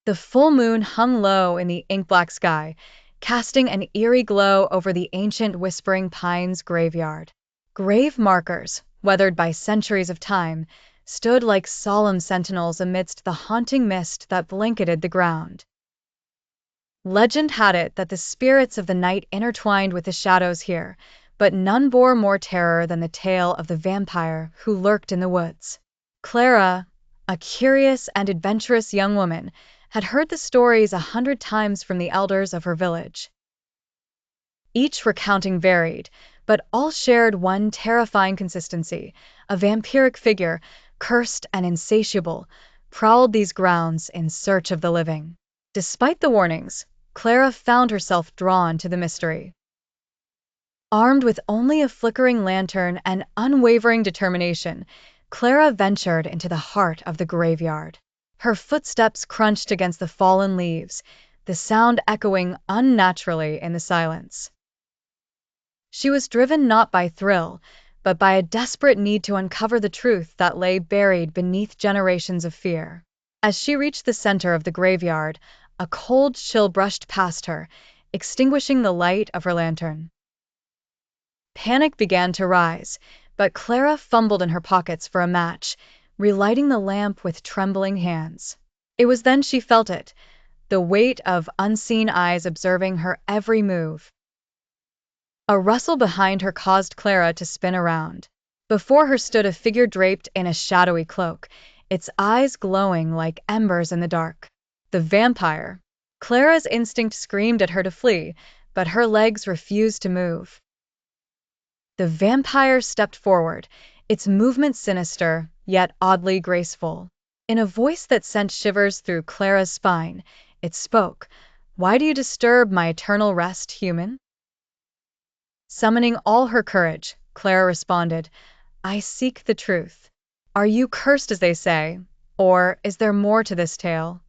The full moon hung low in the ink-black sky, casting an eerie glow over the ancient Whispering Pines graveyard. Grave markers, weathered by centuries of time, stood like solemn sentinels amidst the haunting mist that blanketed the ground. Legend had it that the spirits of the night intertwined with the shadows here, but none bore more terror than the tale of the vampire who lurked in the woods. Clara, a curious and adventurous young woman, had heard the stories 100 times from the elders of her village. Each recounting varied, but all shared one terrifying consistency: a vampiric figure, cursed and insatiable, prowled these grounds in search of the living. Despite the warnings, Clara found herself drawn to the mystery. Armed with only a flickering lantern and unwavering determination, Clara ventured into the heart of the graveyard. Her footsteps crunched against the fallen leaves, the sound echoing unnaturally in the silence. She was driven not by thrill, but by a desperate need to uncover the truth that lay buried beneath generations of fear. As she reached the center of the graveyard, a cold chill brushed past her, extinguishing the light of her lantern. Panic began to rise, but Clara fumbled in her pockets for a match, relighting the lamp with trembling hands. It was then she felt it, the weight of unseen eyes observing her every move. A rustle behind her caused Clara to spin around. Before her stood a figure draped in a shadowy cloak, its eyes glowing like embers in the dark. The vampire. Clara's instinct screamed at her to flee, but her legs refused to move. The vampire stepped forward, its movement sinister, yet oddly graceful. In a voice that sent shivers through Clara's spine, it spoke, "Why do you disturb my eternal rest, human?" Summoning all her courage, Clara responded, "I seek the truth. Are you cursed, as they say, or is there more to this tale?"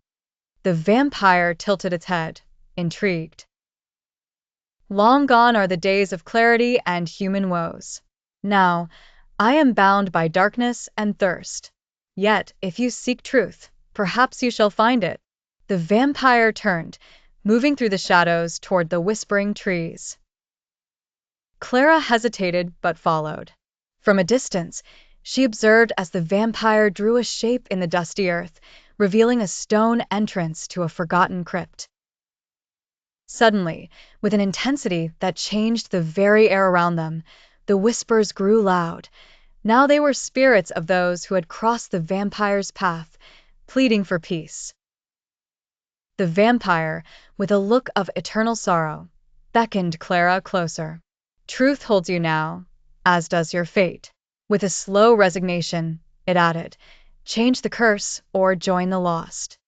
The vampire tilted its head, intrigued. Long gone are the days of clarity and human woes. Now, I am bound by darkness and thirst. Yet, if you seek truth, perhaps you shall find it. The vampire turned, moving through the shadows toward the whispering trees. Clara hesitated but followed. From a distance, she observed as the vampire drew a shape in the dusty earth, revealing a stone entrance to a forgotten crypt. Suddenly, with an intensity that changed the very air around them, the whispers grew loud. Now they were spirits of those who had crossed the vampire's path, pleading for peace. The vampire, with a look of eternal sorrow, beckoned Clara closer. "Truth holds you now, as does your fate." With a slow resignation, it added, "Change the curse or join the lost."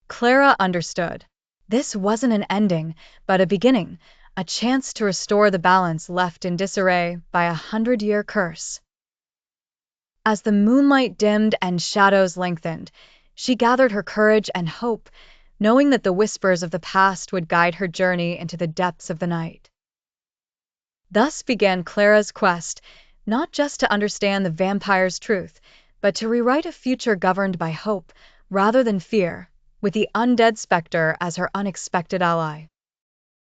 Clara understood. This wasn't an ending, but a beginning, a chance to restore the balance left in disarray by a 100-year curse. As the moonlight dimmed and shadows lengthened, she gathered her courage and hope, knowing that the whispers of the past would guide her journey into the depths of the night. Thus began Clara's quest, not just to understand the vampire's truth, but to rewrite a future governed by hope rather than fear, with the undead specter as her unexpected ally.